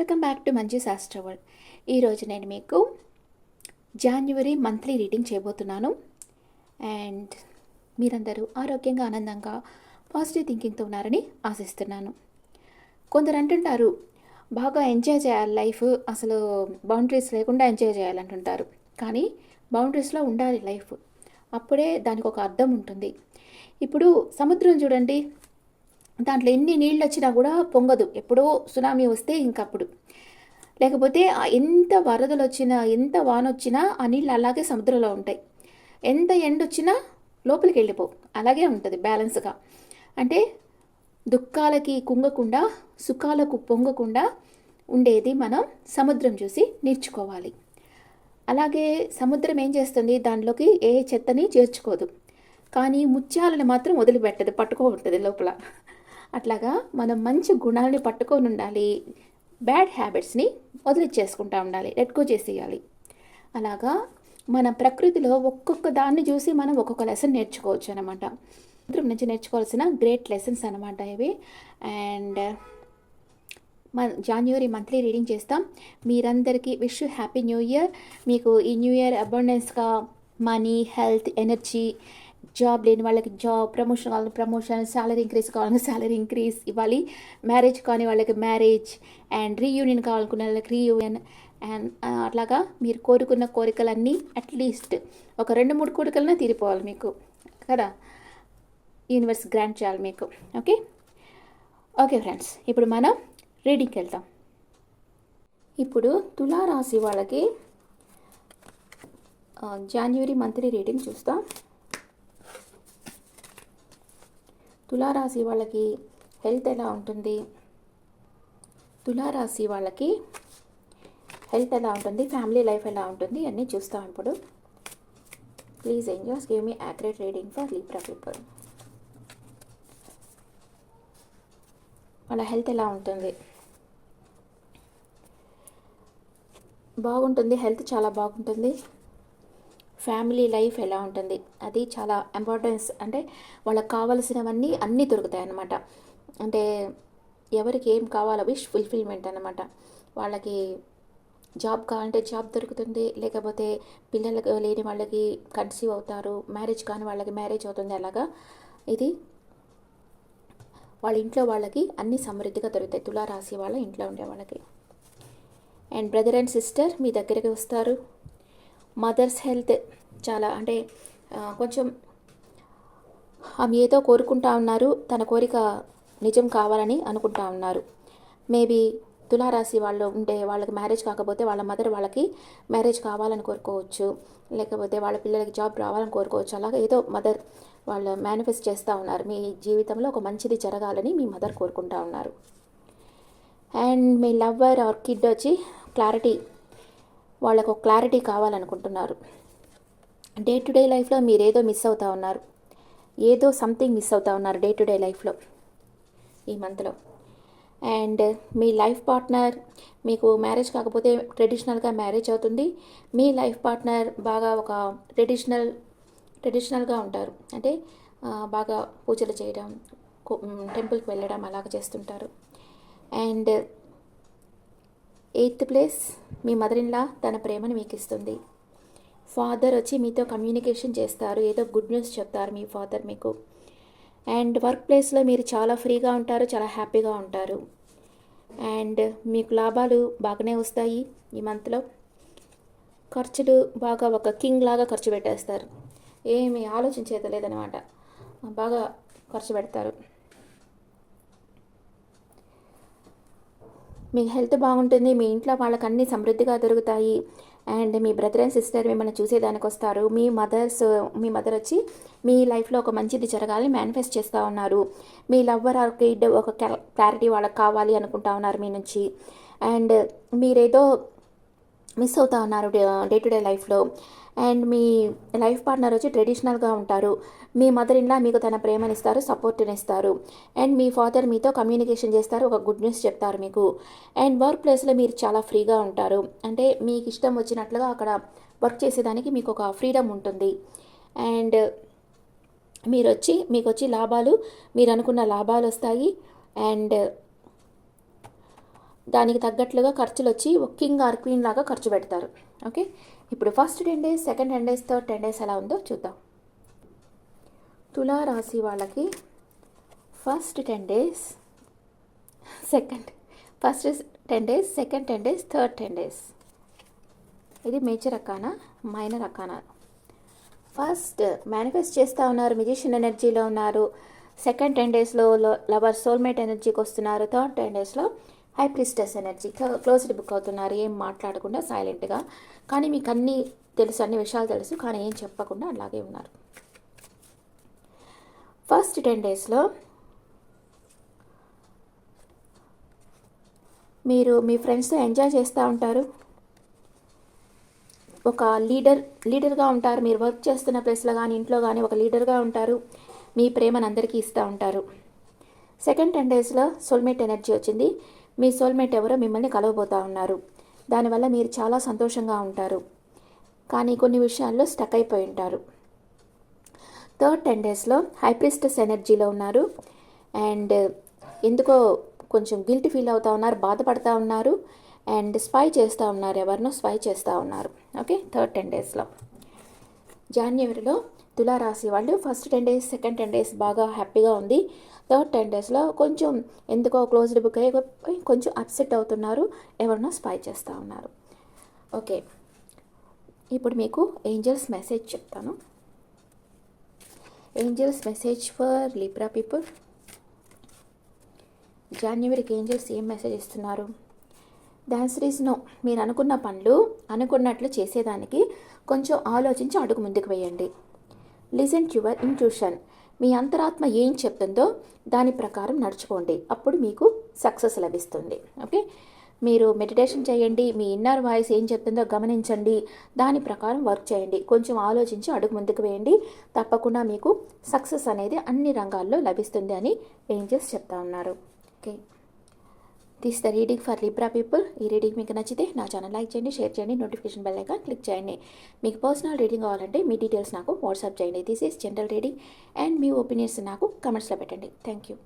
Welcome back to Manju శాస్త్ర world. ఈరోజు నేను మీకు జాన్యువరి మంత్లీ రీడింగ్ చేయబోతున్నాను. అండ్ మీరందరూ ఆరోగ్యంగా ఆనందంగా పాజిటివ్ థింకింగ్తో ఉన్నారని ఆశిస్తున్నాను. కొందరు అంటుంటారు, బాగా ఎంజాయ్ చేయాలి లైఫ్, అసలు బౌండరీస్ లేకుండా ఎంజాయ్ చేయాలంటుంటారు. కానీ బౌండరీస్లో ఉండాలి లైఫ్, అప్పుడే దానికి ఒక అర్థం ఉంటుంది. ఇప్పుడు సముద్రం చూడండి, దాంట్లో ఎన్ని నీళ్ళు వచ్చినా కూడా పొంగదు. ఎప్పుడో సునామీ వస్తే ఇంకప్పుడు, లేకపోతే ఎంత వరదలు వచ్చినా ఎంత వాన వచ్చినా ఆ నీళ్ళు అలాగే సముద్రంలో ఉంటాయి. ఎంత ఎండ వచ్చినా లోపలికి వెళ్ళిపోవు, అలాగే ఉంటుంది బ్యాలెన్స్గా. అంటే దుఃఖాలకి కుంగకుండా సుఖాలకు పొంగకుండా ఉండేది మనం సముద్రం చూసి నేర్చుకోవాలి. అలాగే సముద్రం ఏం చేస్తుంది, దానిలోకి ఏ చెత్తని చేర్చుకోదు, కానీ ముత్యాలను మాత్రం వదిలిపెట్టదు, పట్టుకో ఉంటుంది లోపల. అట్లాగా మనం మంచి గుణాలని పట్టుకొని ఉండాలి, బ్యాడ్ హ్యాబిట్స్ని వదిలిచ్చేసుకుంటూ ఉండాలి, లెట్గో చేసేయాలి. అలాగా మన ప్రకృతిలో ఒక్కొక్క దాన్ని చూసి మనం ఒక్కొక్క లెసన్ నేర్చుకోవచ్చు అనమాట. సముద్రం నుంచి నేర్చుకోవాల్సిన గ్రేట్ లెసన్స్ అనమాట ఇవి. అండ్ మన జాన్యువరి మంత్లీ రీడింగ్ చేస్తాం. మీరందరికీ విష్ హ్యాపీ న్యూ ఇయర్. మీకు ఈ న్యూ ఇయర్ అబండెన్స్గా మనీ, హెల్త్, ఎనర్జీ, జాబ్ లేని వాళ్ళకి జాబ్, ప్రమోషన్ కావాలని ప్రమోషన్, శాలరీ ఇంక్రీజ్ కావాలని శాలరీ ఇంక్రీజ్ ఇవ్వాలి, మ్యారేజ్ కాని వాళ్ళకి మ్యారేజ్, అండ్ రీయూనియన్ కావాలనుకున్న వాళ్ళకి రీయూనియన్. అండ్ అట్లాగా మీరు కోరుకున్న కోరికలన్నీ అట్లీస్ట్ ఒక 2-3 కోరికలనే తీరిపోవాలి మీకు కదా, యూనివర్స్ గ్రాంట్ చేయాలి మీకు. ఓకే ఓకే ఫ్రెండ్స్, ఇప్పుడు మనం రీడింగ్కి వెళ్తాం. ఇప్పుడు తులారాశి వాళ్ళకి జాన్యువరి మంత్లీ రీడింగ్ చూస్తాం. తులారాశి వాళ్ళకి హెల్త్ ఎలా ఉంటుంది, తులారాశి వాళ్ళకి హెల్త్ ఎలా ఉంటుంది, ఫ్యామిలీ లైఫ్ ఎలా ఉంటుంది అన్నీ చూస్తాం ఇప్పుడు. Please angels give me accurate reading for Libra people. వాళ్ళ హెల్త్ ఎలా ఉంటుంది, బాగుంటుంది, హెల్త్ చాలా బాగుంటుంది. ఫ్యామిలీ లైఫ్ ఎలా ఉంటుంది, అది చాలా ఇంపార్టెన్స్. అంటే వాళ్ళకి కావాల్సినవన్నీ అన్నీ దొరుకుతాయి అన్నమాట. అంటే ఎవరికి ఏం కావాలో విష్ ఫుల్ఫిల్మెంట్ అన్నమాట. వాళ్ళకి జాబ్ కావాలంటే జాబ్ దొరుకుతుంది, లేకపోతే పిల్లలకు లేని వాళ్ళకి కన్సీవ్ అవుతారు, మ్యారేజ్ కాని వాళ్ళకి మ్యారేజ్ అవుతుంది. అలాగా ఇది వాళ్ళ ఇంట్లో వాళ్ళకి అన్నీ సమృద్ధిగా దొరుకుతాయి, తులారాశి వాళ్ళ ఇంట్లో ఉండే వాళ్ళకి. అండ్ బ్రదర్ అండ్ సిస్టర్ మీ దగ్గరికి వస్తారు. మదర్స్ హెల్త్ చాలా, అంటే కొంచెం ఆమె ఏదో కోరుకుంటా ఉన్నారు, తన కోరిక నిజం కావాలని అనుకుంటా ఉన్నారు. మేబీ తులారాశి వాళ్ళు ఉంటే వాళ్ళకి మ్యారేజ్ కాకపోతే వాళ్ళ మదర్ వాళ్ళకి మ్యారేజ్ కావాలని కోరుకోవచ్చు, లేకపోతే వాళ్ళ పిల్లలకి జాబ్ రావాలని కోరుకోవచ్చు. అలాగే ఏదో మదర్ వాళ్ళు మేనిఫెస్ట్ చేస్తూ ఉన్నారు, మీ జీవితంలో ఒక మంచిది జరగాలని మీ మదర్ కోరుకుంటా ఉన్నారు. అండ్ మీ లవ్వర్ ఆర్ కిడ్ వచ్చి క్లారిటీ, వాళ్ళకు ఒక క్లారిటీ కావాలనుకుంటున్నారు. డే టు డే లైఫ్లో మీరు ఏదో మిస్ అవుతూ ఉన్నారు, ఏదో సంథింగ్ మిస్ అవుతూ ఉన్నారు డే టు డే లైఫ్లో ఈ మంత్లో. అండ్ మీ లైఫ్ పార్ట్నర్, మీకు మ్యారేజ్ కాకపోతే ట్రెడిషనల్గా మ్యారేజ్ అవుతుంది. మీ లైఫ్ పార్ట్నర్ బాగా ఒక ట్రెడిషనల్గా ఉంటారు, అంటే బాగా పూజలు చేయడం, టెంపుల్కి వెళ్ళడం అలాగ చేస్తుంటారు. And 8th place, me mother in law తన ప్రేమను మీకు ఇస్తుంది. ఫాదర్ వచ్చి మీతో కమ్యూనికేషన్ చేస్తారు, ఏదో గుడ్ న్యూస్ చెప్తారు మీ ఫాదర్ మీకు. అండ్ వర్క్ ప్లేస్లో మీరు చాలా ఫ్రీగా ఉంటారు, చాలా హ్యాపీగా ఉంటారు. అండ్ మీకు లాభాలు బాగానే వస్తాయి ఈ మంత్లో. ఖర్చులు బాగా ఒక కింగ్ లాగా ఖర్చు పెట్టేస్తారు, ఏమి ఆలోచించేది లేదనమాట, బాగా ఖర్చు పెడతారు. మీ హెల్త్ బాగుంటుంది, మీ ఇంట్లో వాళ్ళకి అన్నీ సమృద్ధిగా దొరుకుతాయి. And me brother and sister మిమ్మల్ని చూసేదానికి వస్తారు. మీ మదర్ వచ్చి మీ లైఫ్లో ఒక మంచిది జరగాలని మేనిఫెస్ట్ చేస్తూ ఉన్నారు. మీ లవ్వర్ ఆర్ కిడ్ ఒక క్లారిటీ వాళ్ళకి కావాలి అనుకుంటా ఉన్నారు మీ నుంచి. అండ్ మీరేదో మిస్ అవుతూ ఉన్నారు డే టు డే లైఫ్లో. అండ్ మీ లైఫ్ పార్ట్నర్ వచ్చి ట్రెడిషనల్గా ఉంటారు. మీ మదర్ ఇన్ లా మీకు తన ప్రేమనిస్తారు, సపోర్ట్నిస్తారు. అండ్ మీ ఫాదర్ మీతో కమ్యూనికేషన్ చేస్తారు, ఒక గుడ్ న్యూస్ చెప్తారు మీకు. అండ్ వర్క్ ప్లేస్లో మీరు చాలా ఫ్రీగా ఉంటారు, అంటే మీకు ఇష్టం వచ్చినట్లుగా అక్కడ వర్క్ చేసేదానికి మీకు ఒక ఫ్రీడమ్ ఉంటుంది. అండ్ మీకు వచ్చి లాభాలు, మీరు అనుకున్న లాభాలు వస్తాయి. అండ్ దానికి తగ్గట్లుగా ఖర్చులు వచ్చి ఒక కింగ్ ఆర్ క్వీన్ లాగా ఖర్చు పెడతారు. ఓకే, ఇప్పుడు first 10 days, second 10 days, third 10 days ఎలా ఉందో చూద్దాం. తులారాశి వాళ్ళకి first 10 days, first 10 days, second 10 days, third 10 days. ఇది major Acana, minor Acana. First manifest చేస్తూ ఉన్నారు, మ్యూజిషియన్ ఎనర్జీలో ఉన్నారు. సెకండ్ 10 డేస్లో లవర్ సోల్మేట్ ఎనర్జీకి వస్తున్నారు. థర్డ్ 10 డేస్లో high priestess energy, closed book అవుతున్నారు. ఏం మాట్లాడకుండా సైలెంట్గా, కానీ మీకు అన్నీ తెలుసు, అన్ని విషయాలు తెలుసు, కానీ ఏం చెప్పకుండా అలాగే ఉన్నారు. ఫస్ట్ 10 డేస్లో మీరు మీ ఫ్రెండ్స్తో ఎంజాయ్ చేస్తూ ఉంటారు. ఒక లీడర్గా ఉంటారు. మీరు వర్క్ చేస్తున్న ప్లేస్లో కానీ ఇంట్లో కానీ ఒక లీడర్గా ఉంటారు. మీ ప్రేమను అందరికీ ఇస్తూ ఉంటారు. సెకండ్ 10 డేస్లో సోల్మేట్ ఎనర్జీ వచ్చింది. మీ సోల్మేట్ ఎవరో మిమ్మల్ని కలవబోతూ ఉన్నారు. దానివల్ల మీరు చాలా సంతోషంగా ఉంటారు, కానీ కొన్ని విషయాల్లో స్టక్ అయిపోయి ఉంటారు. థర్డ్ 10 డేస్లో హై ప్రిస్టెస్ ఎనర్జీలో ఉన్నారు. అండ్ ఎందుకో కొంచెం గిల్టీ ఫీల్ అవుతూ ఉన్నారు, బాధపడుతూ ఉన్నారు. అండ్ స్పై చేస్తూ ఉన్నారు, ఎవరినో స్పై చేస్తూ ఉన్నారు. ఓకే, థర్డ్ 10 డేస్లో. జాన్యువరిలో తులారాశి వాళ్ళు ఫస్ట్ 10 డేస్, సెకండ్ 10 డేస్ బాగా హ్యాపీగా ఉంది. థర్డ్ 10 డేస్లో కొంచెం ఎందుకో క్లోజ్డ్ బుక్ అయ్యి కొంచెం అప్సెట్ అవుతున్నారు, ఎవరినో స్పై చేస్తూ ఉన్నారు. ఓకే, ఇప్పుడు మీకు ఏంజల్స్ మెసేజ్ చెప్తాను. Angels message for Libra people. జాన్యువరికి ఏంజల్స్ ఏం మెసేజ్ ఇస్తున్నారు? The answer is no. మీరు అనుకున్న పనులు అనుకున్నట్లు చేసేదానికి కొంచెం ఆలోచించి అడుగు ముందుకు వేయండి. Listen to your intuition. మీ అంతరాత్మ ఏం చెప్తుందో దాని ప్రకారం నడుచుకోండి, అప్పుడు మీకు సక్సెస్ లభిస్తుంది. ఓకే, మీరు మెడిటేషన్ చేయండి, మీ ఇన్నర్ వాయిస్ ఏం చెప్తుందో గమనించండి, దాని ప్రకారం వర్క్ చేయండి, కొంచెం ఆలోచించి అడుగు ముందుకు వేయండి. తప్పకుండా మీకు సక్సెస్ అనేది అన్ని రంగాల్లో లభిస్తుంది అని ఏంజల్స్ చెప్తా ఉన్నారు. Okay, this the reading for Libra people. ఈ రీడింగ్ మీకు నచ్చితే నా ఛానల్ లైక్ చేయండి, షేర్ చేయండి, నోటిఫికేషన్ బెల్ ఐకాన్ క్లిక్ చేయండి. మీకు పర్సనల్ రీడింగ్ కావాలంటే మీ డీటెయిల్స్ నాకు వాట్సాప్ చేయండి. This is general reading and me opinions నాకు కమెంట్స్లో పెట్టండి. Thank you.